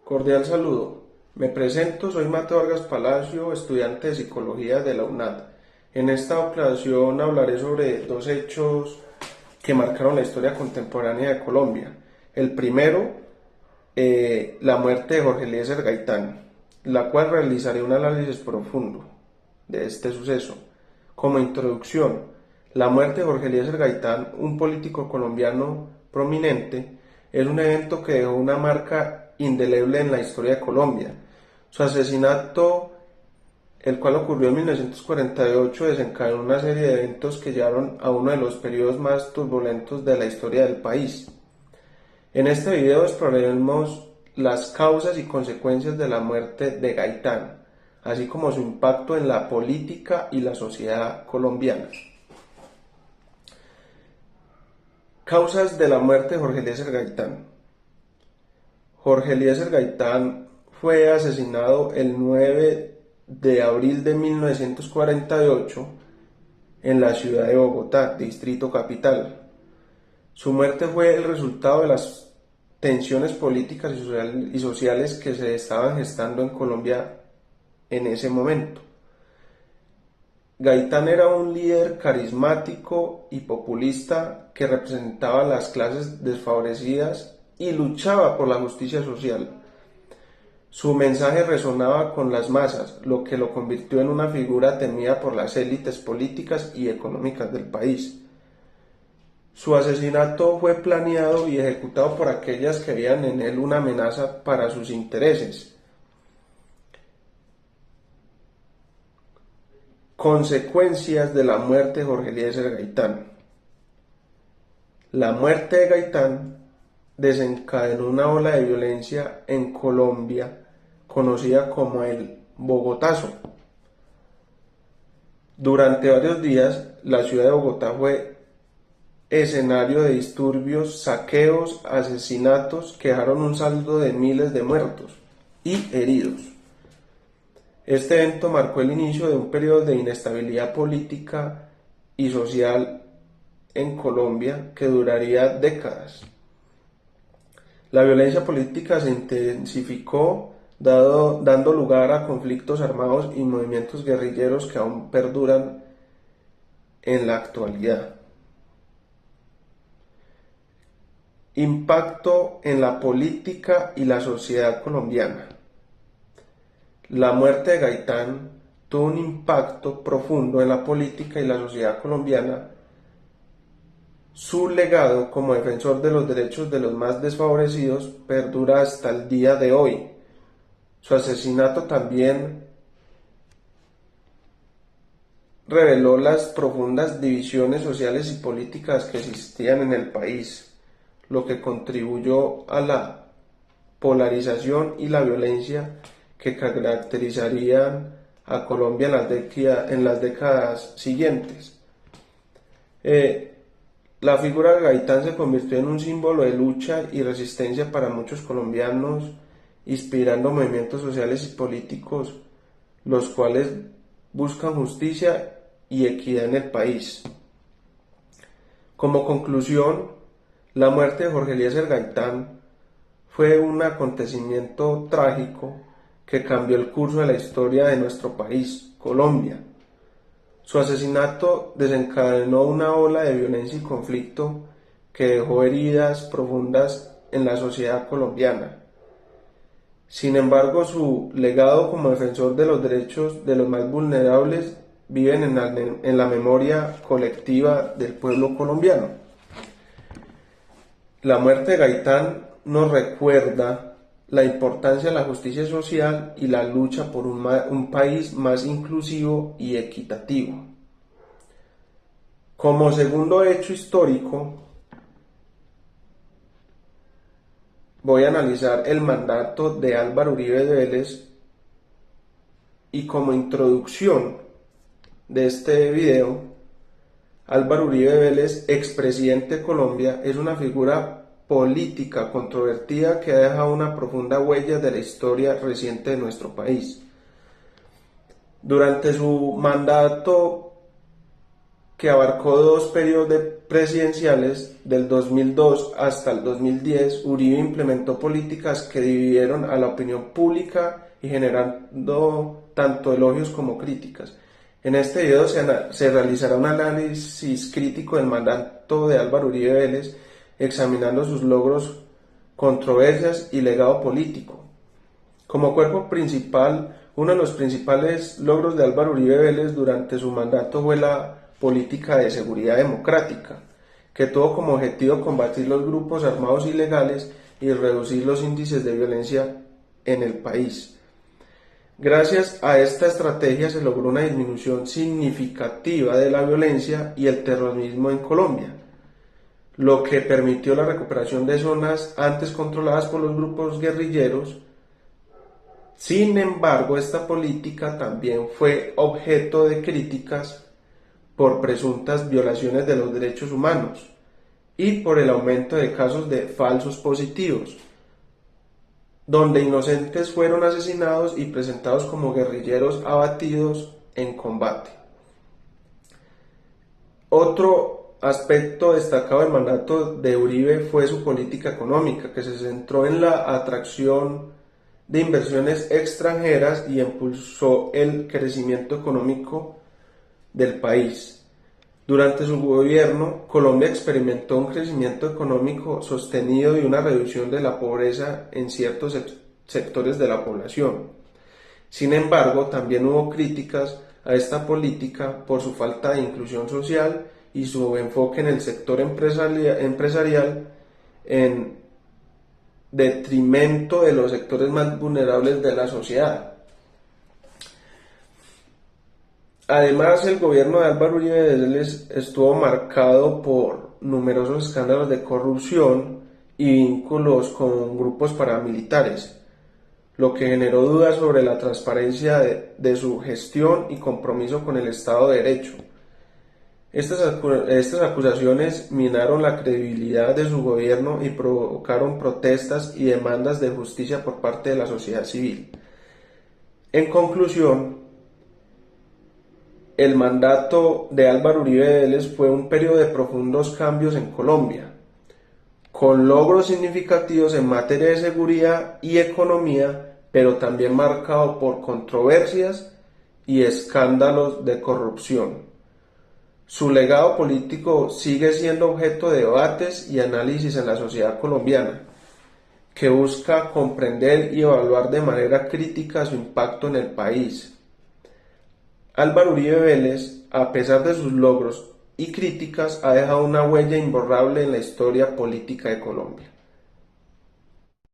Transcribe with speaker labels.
Speaker 1: Cordial saludo. Me presento, soy Mateo Vargas Palacio, estudiante de Psicología de la UNAD. En esta ocasión hablaré sobre dos hechos que marcaron la historia contemporánea de Colombia. El primero, la muerte de Jorge Eliezer Gaitán, la cual realizaré un análisis profundo de este suceso. Como introducción, la muerte de Jorge Eliezer Gaitán, un político colombiano prominente, es un evento que dejó una marca indeleble en la historia de Colombia. Su asesinato, el cual ocurrió en 1948, desencadenó una serie de eventos que llevaron a uno de los periodos más turbulentos de la historia del país. En este video exploraremos las causas y consecuencias de la muerte de Gaitán, así como su impacto en la política y la sociedad colombiana. Causas de la muerte de Jorge Eliezer Gaitán. Jorge Eliezer Gaitán fue asesinado el 9 de abril de 1948 en la ciudad de Bogotá, Distrito Capital. Su muerte fue el resultado de las tensiones políticas y sociales que se estaban gestando en Colombia en ese momento. Gaitán era un líder carismático y populista que representaba a las clases desfavorecidas y luchaba por la justicia social. Su mensaje resonaba con las masas, lo que lo convirtió en una figura temida por las élites políticas y económicas del país. Su asesinato fue planeado y ejecutado por aquellas que veían en él una amenaza para sus intereses. Consecuencias de la muerte de Jorge Eliezer Gaitán. La muerte de Gaitán desencadenó una ola de violencia en Colombia conocida como el Bogotazo. Durante varios días, la ciudad de Bogotá fue escenario de disturbios, saqueos, asesinatos que dejaron un saldo de miles de muertos y heridos. Este evento marcó el inicio de un periodo de inestabilidad política y social en Colombia que duraría décadas. La violencia política se intensificó, dando lugar a conflictos armados y movimientos guerrilleros que aún perduran en la actualidad. Impacto en la política y la sociedad colombiana. La muerte de Gaitán tuvo un impacto profundo en la política y la sociedad colombiana. Su legado como defensor de los derechos de los más desfavorecidos perdura hasta el día de hoy. Su asesinato también reveló las profundas divisiones sociales y políticas que existían en el país, lo que contribuyó a la polarización y la violencia que caracterizarían a Colombia en las décadas siguientes. La figura de Gaitán se convirtió en un símbolo de lucha y resistencia para muchos colombianos, inspirando movimientos sociales y políticos, los cuales buscan justicia y equidad en el país. Como conclusión, la muerte de Jorge Eliezer Gaitán fue un acontecimiento trágico que cambió el curso de la historia de nuestro país, Colombia. Su asesinato desencadenó una ola de violencia y conflicto que dejó heridas profundas en la sociedad colombiana. Sin embargo, su legado como defensor de los derechos de los más vulnerables viven en la memoria colectiva del pueblo colombiano. La muerte de Gaitán nos recuerda la importancia de la justicia social y la lucha por un país más inclusivo y equitativo. Como segundo hecho histórico, voy a analizar el mandato de Álvaro Uribe Vélez, y como introducción de este video, Álvaro Uribe Vélez, expresidente de Colombia, es una figura política controvertida que ha dejado una profunda huella de la historia reciente de nuestro país. Durante su mandato que abarcó dos periodos presidenciales, del 2002 hasta el 2010, Uribe implementó políticas que dividieron a la opinión pública y generando tanto elogios como críticas. En este video se realizará un análisis crítico del mandato de Álvaro Uribe Vélez, examinando sus logros, controversias y legado político. Como cuerpo principal, uno de los principales logros de Álvaro Uribe Vélez durante su mandato fue la política de seguridad democrática, que tuvo como objetivo combatir los grupos armados ilegales y reducir los índices de violencia en el país. Gracias a esta estrategia se logró una disminución significativa de la violencia y el terrorismo en Colombia, lo que permitió la recuperación de zonas antes controladas por los grupos guerrilleros. Sin embargo, esta política también fue objeto de críticas por presuntas violaciones de los derechos humanos y por el aumento de casos de falsos positivos, donde inocentes fueron asesinados y presentados como guerrilleros abatidos en combate. Otro aspecto destacado del mandato de Uribe fue su política económica, que se centró en la atracción de inversiones extranjeras y impulsó el crecimiento económico del país. Durante su gobierno, Colombia experimentó un crecimiento económico sostenido y una reducción de la pobreza en ciertos sectores de la población. Sin embargo, también hubo críticas a esta política por su falta de inclusión social y su enfoque en el sector empresarial en detrimento de los sectores más vulnerables de la sociedad. Además, el gobierno de Álvaro Uribe Vélez estuvo marcado por numerosos escándalos de corrupción y vínculos con grupos paramilitares, lo que generó dudas sobre la transparencia de su gestión y compromiso con el Estado de Derecho. Estas acusaciones minaron la credibilidad de su gobierno y provocaron protestas y demandas de justicia por parte de la sociedad civil. En conclusión, el mandato de Álvaro Uribe Vélez fue un periodo de profundos cambios en Colombia, con logros significativos en materia de seguridad y economía, pero también marcado por controversias y escándalos de corrupción. Su legado político sigue siendo objeto de debates y análisis en la sociedad colombiana, que busca comprender y evaluar de manera crítica su impacto en el país. Álvaro Uribe Vélez, a pesar de sus logros y críticas, ha dejado una huella imborrable en la historia política de Colombia.